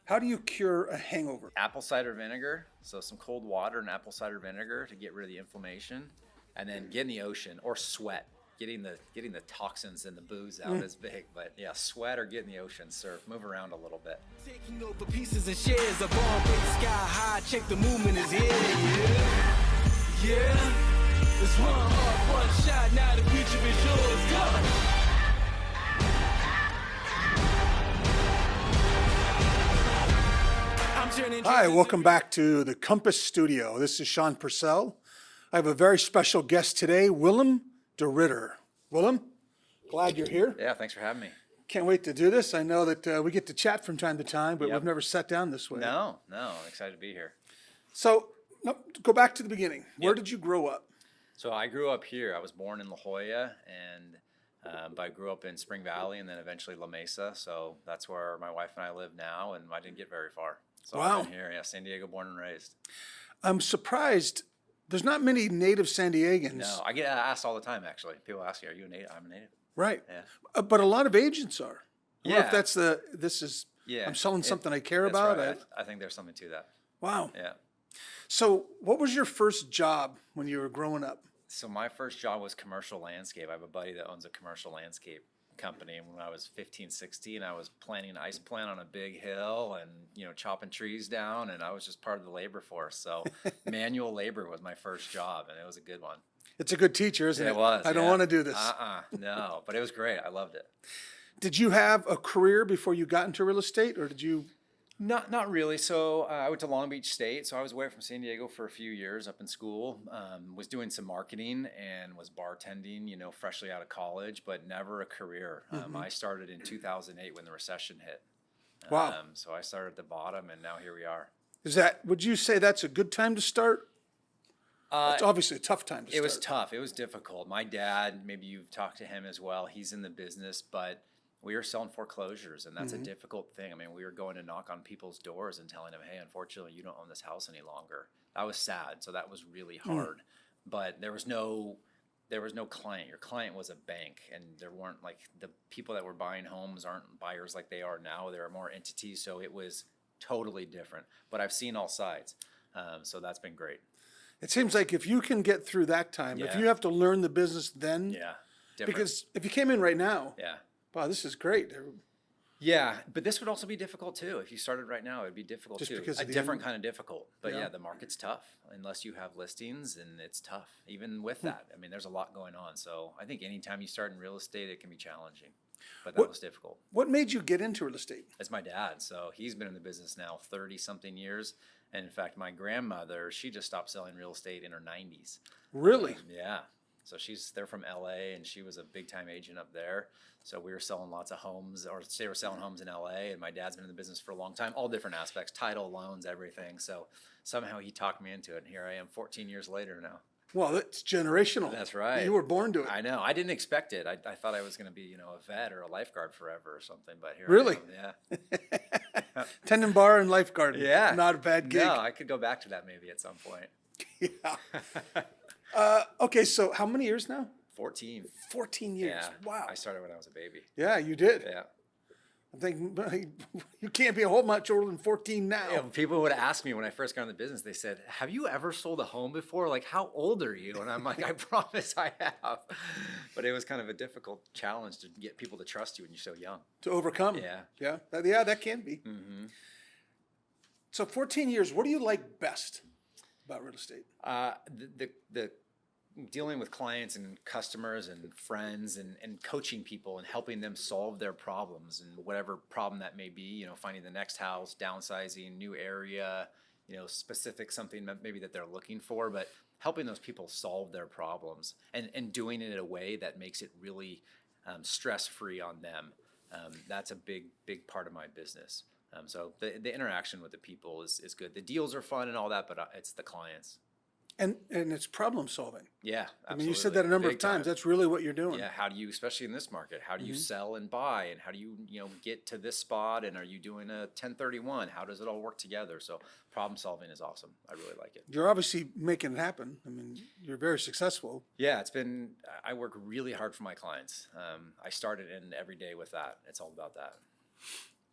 How do you cure a hangover? Apple cider vinegar, so some cold water and apple cider vinegar to get rid of the inflammation, and then get in the ocean or sweat. Getting the toxins and the booze out is big, but yeah, sweat or get in the ocean, surf, move around a little bit. Taking over pieces and shares of all big sky high. Check the movement is here. Yeah. It's one heart, one shot. Now the future is yours. Go. Hi, welcome back to the Compass Studio. This is Sean Purcell. I have a very special guest today, Willem Deridder. Willem, glad you're here. Yeah, thanks for having me. Can't wait to do this. I know that we get to chat from time to time, but we've never sat down this way. No, I'm excited to be here. So, go back to the beginning. Where did you grow up? So I grew up here. I was born in La Jolla, but I grew up in Spring Valley and then eventually La Mesa. So that's where my wife and I live now, and I didn't get very far. So Wow. I've been here, San Diego, born and raised. I'm surprised. There's not many native San Diegans. No, I get asked all the time, actually. People ask me, are you a native? I'm a native. Right. Yeah. But a lot of agents are. I wonder if Yeah. this is, Yeah. I'm selling something I care That's about. right. I think there's something to that. Wow. Yeah. So what was your first job when you were growing up? So my first job was commercial landscape. I have a buddy that owns a commercial landscape company. And when I was 15, 16, I was planting an ice plant on a big hill and, chopping trees down. And I was just part of the labor force. So manual labor was my first job, and it was a good one. It's a good teacher, isn't it? It was. I don't want to do this. No, but it was great. I loved it. Did you have a career before you got into real estate, or did you? Not really. So I went to Long Beach State. So I was away from San Diego for a few years up in school. Was doing some marketing and was bartending, freshly out of college, but never a career. I started in 2008 when the recession hit. Wow. So I started at the bottom, and now here we are. Would you say that's a good time to start? It's obviously a tough time to start. It was tough. It was difficult. My dad, maybe you've talked to him as well. He's in the business, but we were selling foreclosures, and that's a difficult thing. I mean, we were going to knock on people's doors and telling them, hey, unfortunately, you don't own this house any longer. That was sad. So that was really hard. But there was no client. Your client was a bank, and there weren't the people that were buying homes aren't buyers like they are now. There are more entities. So it was totally different. But I've seen all sides. So that's been great. It seems like if you can get through that time, if you have to learn the business then, Different. because if you came in right now, Yeah. wow, this is great. Yeah, but this would also be difficult too. If you started right now, it'd be difficult Just too. because A of the different kind of difficult. But Yeah. yeah, the market's tough unless you have listings, and it's tough. Even with that, I mean, there's a lot going on. So I think anytime you start in real estate, it can be challenging. But that was difficult. What made you get into real estate? It's my dad. So he's been in the business now 30 something years. And in fact, my grandmother, she just stopped selling real estate in her 90s. Really? Yeah. So they're from LA, and she was a big time agent up there. So we were selling lots of homes, or they were selling homes in LA, and my dad's been in the business for a long time, all different aspects, title, loans, everything. So somehow he talked me into it, and here I am 14 years later now. Well, it's generational. That's right. You were born to it. I know. I didn't expect it. I thought I was going to be, a vet or a lifeguard forever or something, but here Really? I am. Yeah. Tendon bar and lifeguard. Yeah. Not a bad gig. No, I could go back to that maybe at some point. Yeah. Okay, so how many years now? 14. 14 years. Yeah. Wow. I started when I was a baby. Yeah, you did. Yeah. I think you can't be a whole much older than 14 now. Yeah, people would ask me when I first got in the business, they said, have you ever sold a home before? Like, how old are you? And I'm like, I promise I have. But it was kind of a difficult challenge to get people to trust you when you're so young. To overcome. Yeah. Yeah. That can be. Mm-hmm. So 14 years, what do you like best about real estate? The dealing with clients and customers and friends and coaching people and helping them solve their problems and whatever problem that may be, finding the next house, downsizing, new area, specific something maybe that they're looking for, but helping those people solve their problems and doing it in a way that makes it really stress-free on them. That's a big part of my business. So the interaction with the people is good. The deals are fun and all that, but it's the clients. And it's problem solving. Yeah, absolutely. I mean, you said that a number of Big times. time. That's really what you're doing. Yeah, how do you, especially in this market, how do you sell and buy, and how do you, get to this spot, and are you doing a 1031? How does it all work together? So problem solving is awesome. I really like it. You're obviously making it happen. I mean, you're very successful. Yeah, I work really hard for my clients. I started in every day with that. It's all about that.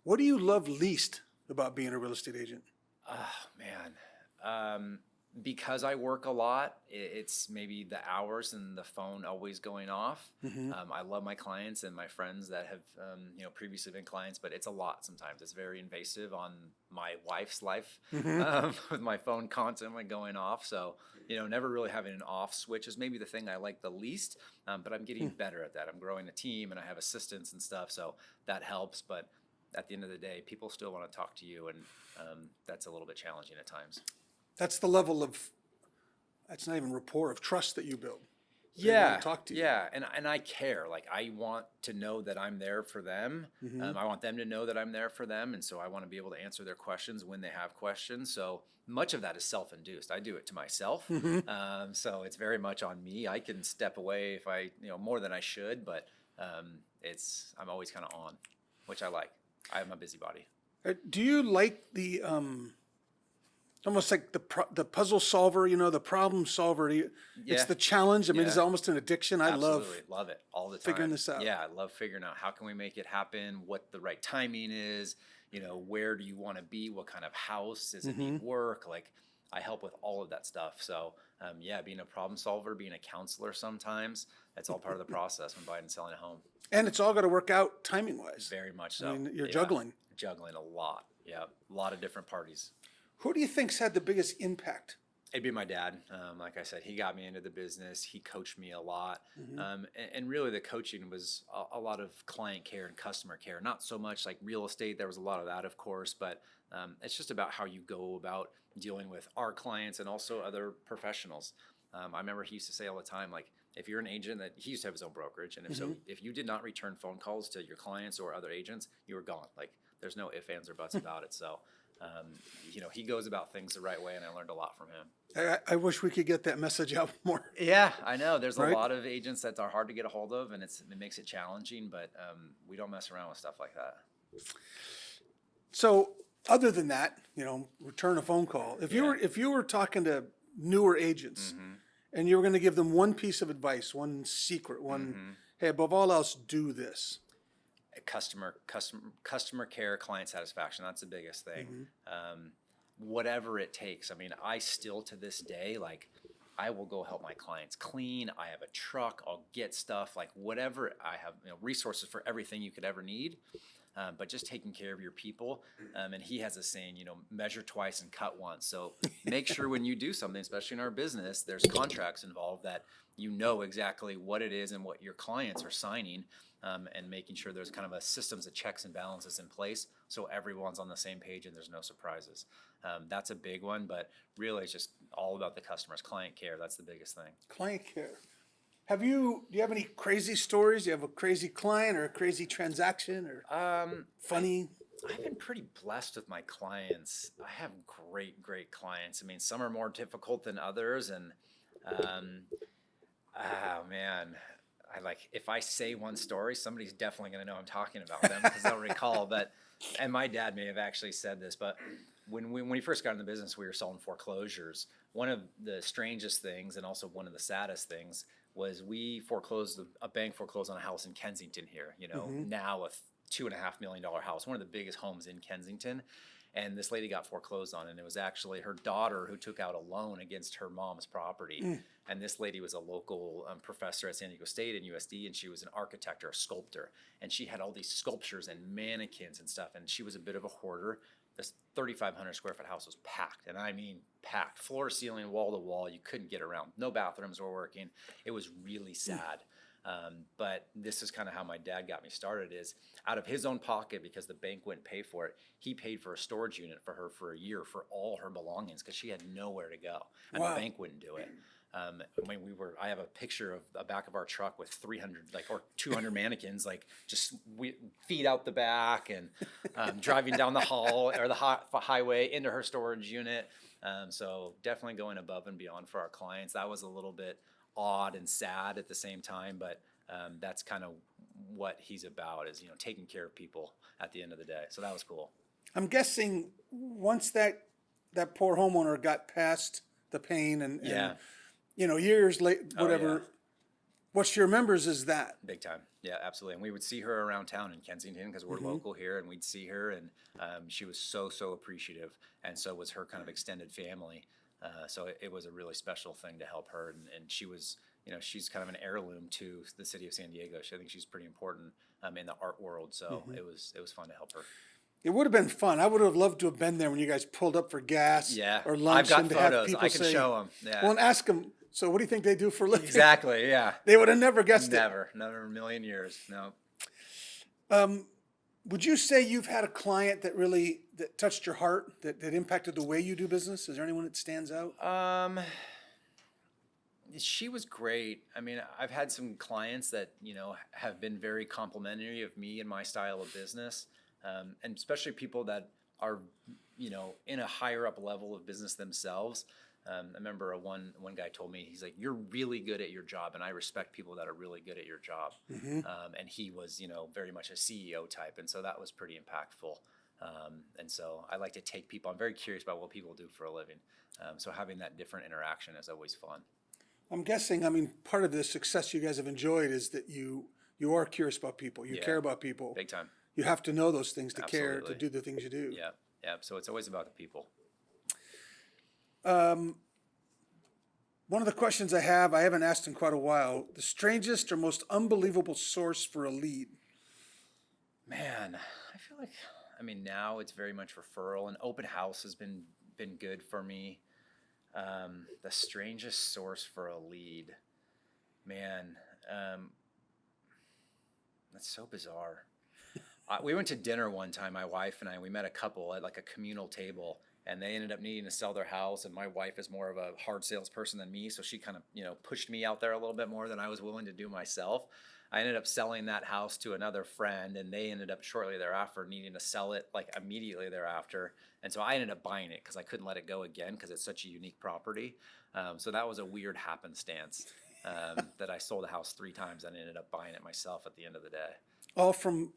What do you love least about being a real estate agent? Oh, man. Because I work a lot, it's maybe the hours and the phone always going off. I love my clients and my friends that have, previously been clients, but it's a lot sometimes. It's very invasive on my wife's life with my phone constantly going off. So, never really having an off switch is maybe the thing I like the least, but I'm getting better at that. I'm growing a team and I have assistants and stuff, so that helps. But at the end of the day, people still want to talk to you, and that's a little bit challenging at times. That's the level of, that's not even rapport, of trust that you build. They Yeah, wanna talk to you. yeah, and I care. Like, I want to know that I'm there for them. I want them to know that I'm there for them, and so I want to be able to answer their questions when they have questions. So much of that is self-induced. I do it to myself, so it's very much on me. I can step away if I, more than I should, but I'm always kind of on, which I like. I'm a busybody. Do you like the almost like the puzzle solver, the problem solver? It's Yeah. the challenge. I mean, it's Yeah. almost an addiction. I Absolutely. Love it all the time. figuring this out. Yeah, I love figuring out how can we make it happen, what the right timing is, where do you want to be, what kind of house, does it need work? Like, I help with all of that stuff. So, being a problem solver, being a counselor sometimes, that's all part of the process when buying and selling a home. And it's all got to work out timing wise. Very much so. I mean, you're Yeah. juggling. Juggling a lot. Yeah, a lot of different parties. Who do you think's had the biggest impact? It'd be my dad. Like I said, he got me into the business. He coached me a lot. And really the coaching was a lot of client care and customer care, not so much like real estate. There was a lot of that, of course, but it's just about how you go about dealing with our clients and also other professionals. I remember he used to say all the time, like, if you're an agent, that he used to have his own brokerage, and if you did not return phone calls to your clients or other agents, you were gone. Like, there's no ifs, ands, or buts about it. So, he goes about things the right way, and I learned a lot from him. I wish we could get that message out more. Yeah, I know. There's Right? a lot of agents that are hard to get a hold of, and it makes it challenging, but we don't mess around with stuff like that. So other than that, return a phone call. If you were talking to newer agents and you were going to give them one piece of advice, one secret, hey, above all else, do this. Customer care, client satisfaction, that's the biggest thing. Whatever it takes. I mean, I still to this day, like, I will go help my clients clean. I have a truck. I'll get stuff, like, whatever. I have resources for everything you could ever need. But just taking care of your people. And he has a saying, measure twice and cut once. So make sure when you do something, especially in our business, there's contracts involved that you know exactly what it is and what your clients are signing, and making sure there's kind of a systems of checks and balances in place so everyone's on the same page and there's no surprises. That's a big one, but really it's just all about the customers, client care. That's the biggest thing. Client care. Do you have any crazy stories? Do you have a crazy client or a crazy transaction or funny? I've been pretty blessed with my clients. I have great clients. I mean, some are more difficult than others, and oh man, if I say one story, somebody's definitely going to know I'm talking about them because they'll recall. And my dad may have actually said this, but when we first got in the business, we were selling foreclosures. One of the strangest things, and also one of the saddest things, was a bank foreclosed on a house in Kensington here, now a $2.5 million house, one of the biggest homes in Kensington. And this lady got foreclosed on, and it was actually her daughter who took out a loan against her mom's property. And this lady was a local professor at San Diego State and USD, and she was an architect or a sculptor. And she had all these sculptures and mannequins and stuff, and she was a bit of a hoarder. This 3,500 square foot house was packed, and I mean packed, floor to ceiling, wall to wall. You couldn't get around. No bathrooms were working. It was really sad. But this is kind of how my dad got me started, is out of his own pocket, because the bank wouldn't pay for it. He paid for a storage unit for her for a year for all her belongings because she had nowhere to go, and Wow. the bank wouldn't do it. I have a picture of the back of our truck with 300 or 200 mannequins, feet out the back, and driving down the hall or the highway into her storage unit. So definitely going above and beyond for our clients. That was a little bit odd and sad at the same time, but that's kind of what he's about, is taking care of people at the end of the day. So that was cool. I'm guessing once that poor homeowner got past the pain and Yeah. years late, Oh, whatever, yeah. What she remembers is that. Big time. Yeah, absolutely. And we would see her around town in Kensington because we're local here, and we'd see her, and she was so appreciative, and so was her kind of extended family. So it was a really special thing to help her, and she was, she's kind of an heirloom to the city of San Diego. I think she's pretty important in the art world. So it was fun to help her. It would have been fun. I would have loved to have been there when you guys pulled up for gas or lunch. I've got and to photos. have people I can say, show them. Yeah. Well, and ask them, so what do you think they do for a living? Exactly, yeah. They would have never guessed Never in a million years, no. it. Would you say you've had a client that touched your heart, that impacted the way you do business? Is there anyone that stands out? She was great. I mean, I've had some clients that, have been very complimentary of me and my style of business. And especially people that are, in a higher up level of business themselves. I remember one guy told me, he's like, "You're really good at your job, and I respect people that are really good at your job." And he was, very much a CEO type, and so that was pretty impactful. And so I like to take people. I'm very curious about what people do for a living. So having that different interaction is always fun. I'm guessing, part of the success you guys have enjoyed is that you are curious about people. You care about people. Big time. You have to know those things to care, to Absolutely. do the things you do. Yeah. So it's always about the people. One of the questions I haven't asked in quite a while, the strangest or most unbelievable source for a lead? Man, I feel like, now it's very much referral, and open house has been good for me. The strangest source for a lead, man, that's so bizarre. We went to dinner one time, my wife and I. We met a couple at like a communal table, and they ended up needing to sell their house. And my wife is more of a hard salesperson than me, so she kind of pushed me out there a little bit more than I was willing to do myself. I ended up selling that house to another friend, and they ended up shortly thereafter needing to sell it like immediately thereafter. And so I ended up buying it because I couldn't let it go again because it's such a unique property. So that was a weird happenstance that I sold the house 3 times and ended up buying it myself at the end of the day. All from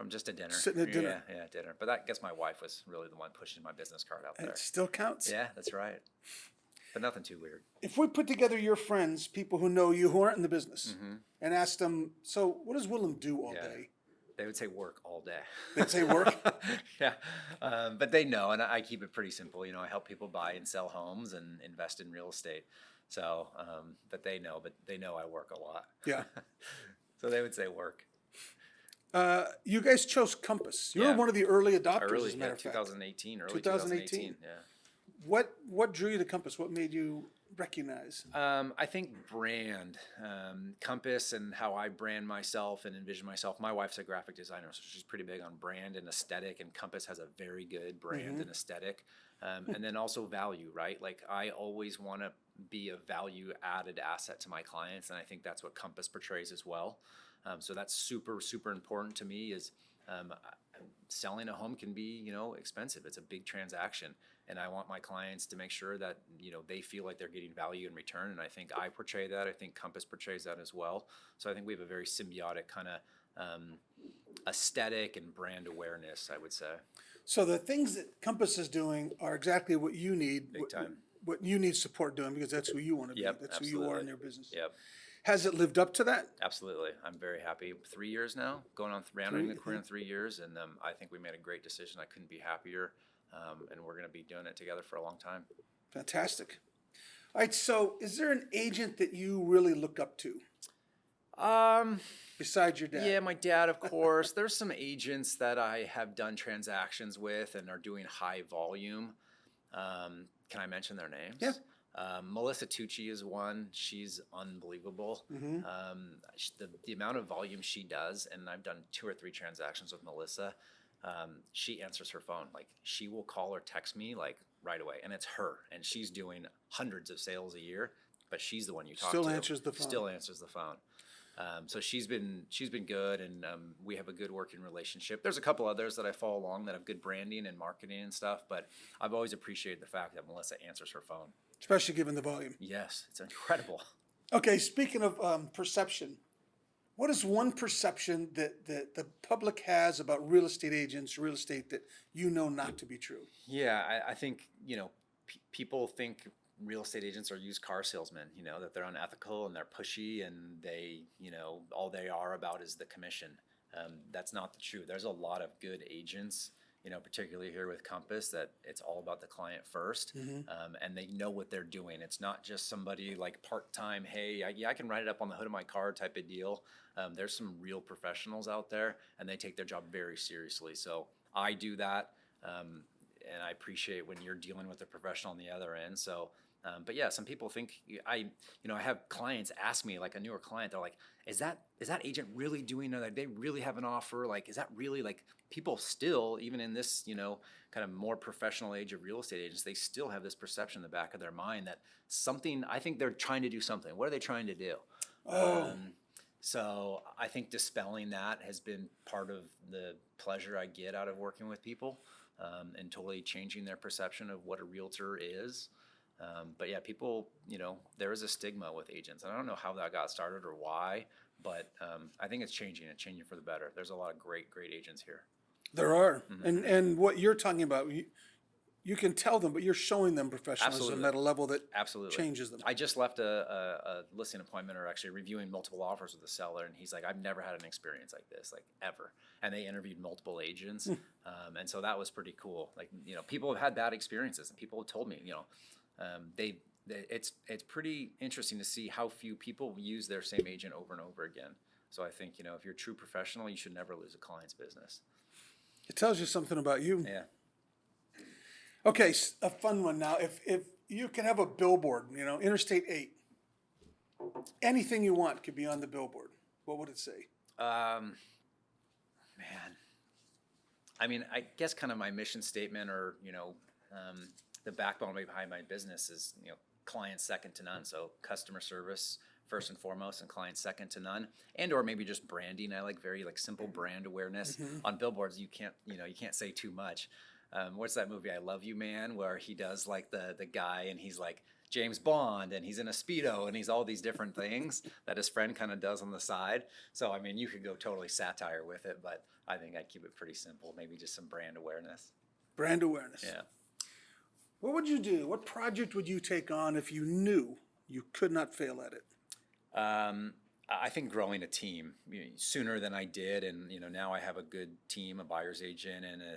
just a dinner. Sitting at dinner. Yeah, dinner. But I guess my wife was really the one pushing my business card out there. It still counts. Yeah, that's right. But nothing too weird. If we put together your friends, people who know you who aren't in the business, and ask them, so what does Willem do all day? They would say work all day. They'd say work? Yeah. But they know, and I keep it pretty simple. I help people buy and sell homes and invest in real estate. So, but they know I work a lot. Yeah. So they would say work. You guys chose Compass. You were one of the early adopters, as a matter of fact. 2018, early 2018. Yeah. What drew you to Compass? What made you recognize? I think brand, Compass, and how I brand myself and envision myself. My wife's a graphic designer, so she's pretty big on brand and aesthetic, and Compass has a very good brand and aesthetic. And then also value, right? Like I always want to be a value added asset to my clients, and I think that's what Compass portrays as well. So that's super, super important to me is selling a home can be, expensive. It's a big transaction. And I want my clients to make sure that, they feel like they're getting value in return. And I think I portray that. I think Compass portrays that as well. So I think we have a very symbiotic kind of aesthetic and brand awareness, I would say. So the things that Compass is doing are exactly what you need. Big time. What you need support doing, because that's who you want to be. Yep, That's absolutely. who you are in your business. Yep. Has it lived up to that? Absolutely. I'm very happy. 3 years now, going on rounding the career in 3 years, and I think we made a great decision. I couldn't be happier, and we're going to be doing it together for a long time. Fantastic. All right, so is there an agent that you really look up to besides your dad? Yeah, my dad, of course. There's some agents that I have done transactions with and are doing high volume. Can I mention their names? Yeah. Melissa Tucci is one. She's unbelievable. The amount of volume she does, and I've done 2 or 3 transactions with Melissa. She answers her phone. Like she will call or text me like right away, and it's her, and she's doing hundreds of sales a year, but she's the one you talk to. Still answers the phone. Still answers the phone. So she's been good, and we have a good working relationship. There's a couple others that I follow along that have good branding and marketing and stuff, but I've always appreciated the fact that Melissa answers her phone. Especially given the volume. Yes, it's incredible. Okay, speaking of perception, what is one perception that the public has about real estate agents, real estate, that you know not to be true? Yeah, I think, people think real estate agents are used car salesmen, that they're unethical and they're pushy and they, all they are about is the commission. That's not the truth. There's a lot of good agents, particularly here with Compass, that it's all about the client first, and they know what they're doing. It's not just somebody like part-time, hey, I can write it up on the hood of my car type of deal. There's some real professionals out there, and they take their job very seriously. So I do that, and I appreciate when you're dealing with a professional on the other end. So, but yeah, some people think I have clients ask me, like a newer client, they're like, is that agent really doing that? They really have an offer? Like, is that really, like, people still, even in this, kind of more professional age of real estate agents, they still have this perception in the back of their mind that something, I think they're trying to do something. What are they trying to do? So I think dispelling that has been part of the pleasure I get out of working with people, and totally changing their perception of what a realtor is. But yeah, people, there is a stigma with agents. And I don't know how that got started or why, but I think it's changing. It's changing for the better. There's a lot of great agents here. There are. And what you're talking about, you can tell them, but you're showing them professionalism Absolutely. at a level that Absolutely changes them. I just left a listing appointment, or actually reviewing multiple offers with the seller, and he's like, I've never had an experience like this, like ever. And they interviewed multiple agents, and so that was pretty cool. Like, people have had bad experiences, and people have told me, it's pretty interesting to see how few people use their same agent over and over again. So I think, if you're a true professional, you should never lose a client's business. It tells you something about you. Yeah. Okay, a fun one now. If you can have a billboard, Interstate 8, anything you want could be on the billboard, what would it say? Man, I mean, I guess kind of my mission statement, or, the backbone behind my business is, clients second to none. So customer service first and foremost, and clients second to none, and or maybe just branding. I like very simple brand awareness. On billboards. You can't say too much. What's that movie, I Love You Man, where he does like the guy, and he's like James Bond, and he's in a Speedo, and he's all these different things that his friend kind of does on the side. So, I mean, you could go totally satire with it, but I think I'd keep it pretty simple. Maybe just some brand awareness. Brand awareness. Yeah. What would you do? What project would you take on if you knew you could not fail at it? I think growing a team sooner than I did, and now I have a good team, a buyer's agent and an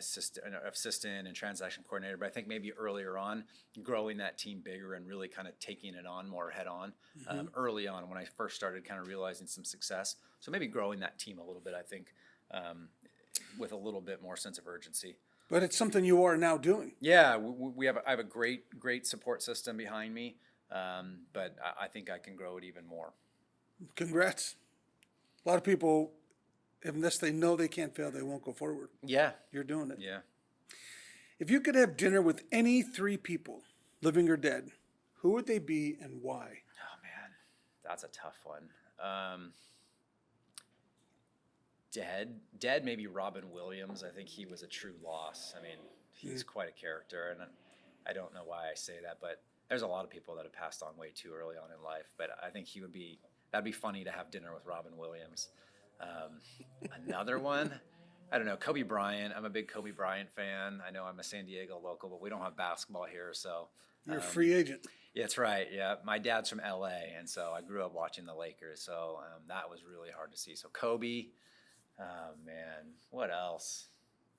assistant and transaction coordinator. But I think maybe earlier on, growing that team bigger and really kind of taking it on more head on early on when I first started kind of realizing some success. So maybe growing that team a little bit, I think, with a little bit more sense of urgency. But it's something you are now doing. Yeah, I have a great support system behind me, but I think I can grow it even more. Congrats. A lot of people, unless they know they can't fail, they won't go forward. Yeah. You're doing it. Yeah. If you could have dinner with any 3 people, living or dead, who would they be and why? Oh, man, that's a tough one. Dead, maybe Robin Williams. I think he was a true loss. I mean, he's quite a character, and I don't know why I say that, but there's a lot of people that have passed on way too early on in life. But I think that'd be funny to have dinner with Robin Williams. Another one, I don't know, Kobe Bryant. I'm a big Kobe Bryant fan. I know I'm a San Diego local, but we don't have basketball here, so. You're a free agent. Yeah, that's right. Yeah, my dad's from LA, and so I grew up watching the Lakers. So that was really hard to see. So Kobe, oh man, what else?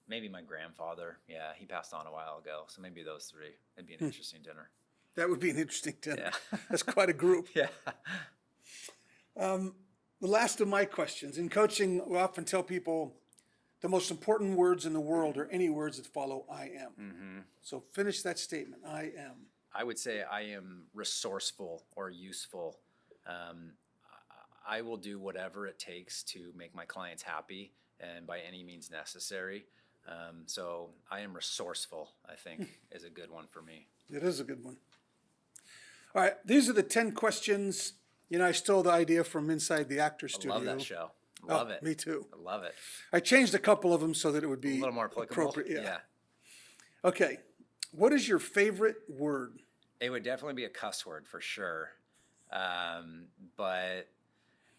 Maybe my grandfather. Yeah, he passed on a while ago. So maybe those 3. It'd be an interesting dinner. That would be an interesting dinner. Yeah. That's quite a group. Yeah. The last of my questions. In coaching, we often tell people the most important words in the world are any words that follow I am. Mm-hmm. So finish that statement. I am. I would say I am resourceful or useful. I will do whatever it takes to make my clients happy, and by any means necessary. So I am resourceful, I think, is a good one for me. It is a good one. All right, these are the 10 questions. I stole the idea from inside the actor studio. I love that show. Love it. Me too. I love it. I changed a couple of them so that it would be A little more applicable. appropriate. Yeah. Okay, what is your favorite word? It would definitely be a cuss word for sure. But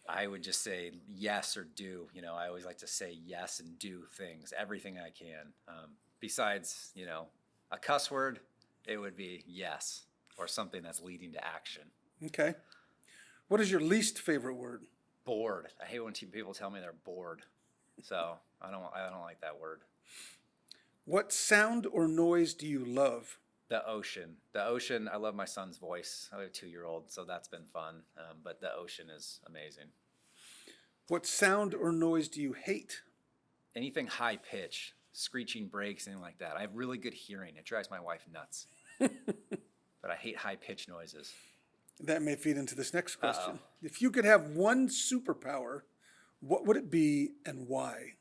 I would just say yes or do. I always like to say yes and do things, everything I can. Besides, a cuss word, it would be yes. or something that's leading to action. Okay. What is your least favorite word? Bored. I hate when people tell me they're bored. So I don't like that word. What sound or noise do you love? The ocean. The ocean, I love my son's voice. I have a 2-year-old, so that's been fun. But the ocean is amazing. What sound or noise do you hate? Anything high pitch, screeching brakes, anything like that. I have really good hearing. It drives my wife nuts. But I hate high pitch noises. That may feed into this next question. Uh-oh. If you could have one superpower, what would it be and why?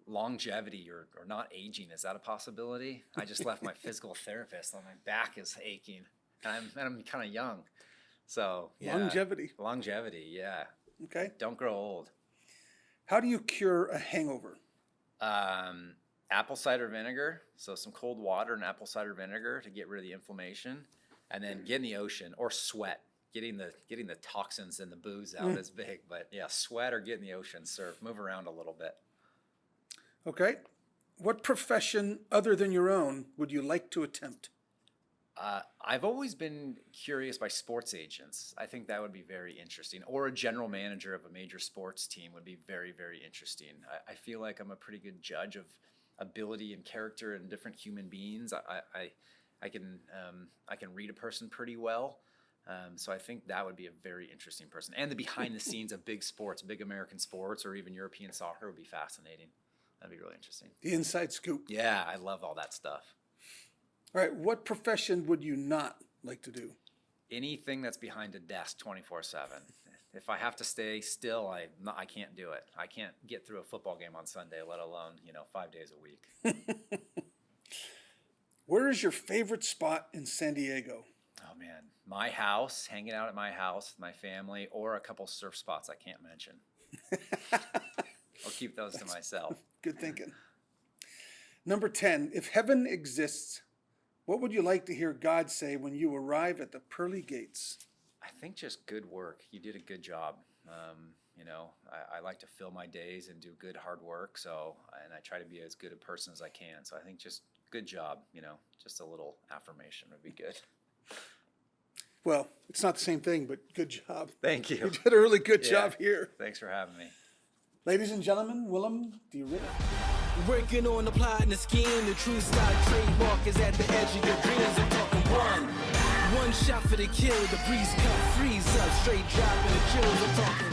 Longevity or not aging, is that a possibility? I just left my physical therapist and my back is aching, and I'm kind of young. So yeah. Longevity, yeah. Okay. Don't grow old. How do you cure a hangover? Apple cider vinegar, so some cold water and apple cider vinegar to get rid of the inflammation, and then get in the ocean or sweat. Getting the toxins and the booze out is big, but yeah, sweat or get in the ocean, surf, move around a little bit. Okay. What profession other than your own would you like to attempt? I've always been curious by sports agents. I think that would be very interesting. Or a general manager of a major sports team would be very, very interesting. I feel like I'm a pretty good judge of ability and character in different human beings. I can read a person pretty well. So I think that would be a very interesting person. And the behind the scenes of big sports, big American sports, or even European soccer would be fascinating. That'd be really interesting. The inside scoop. Yeah, I love all that stuff. All right. What profession would you not like to do? Anything that's behind a desk 24/7. If I have to stay still, I can't do it. I can't get through a football game on Sunday, let alone 5 days a week. Where is your favorite spot in San Diego? Oh man, my house, hanging out at my house with my family, or a couple surf spots I can't mention. I'll keep those to myself. Good thinking. Number 10, if heaven exists, what would you like to hear God say when you arrive at the pearly gates? I think just good work. You did a good job. I like to fill my days and do good hard work. And I try to be as good a person as I can. So I think just good job, just a little affirmation would be good. Well, it's not the same thing, but good job. Thank you. You did a really good job here. Thanks for having me. Ladies and gentlemen, Willem Deridder. Working on the plot and the scheme. The true style trademark is at the edge of your dreams. I'm talking one shot for the kill. The breeze cut, freeze up, straight dropping the chills. I'm talking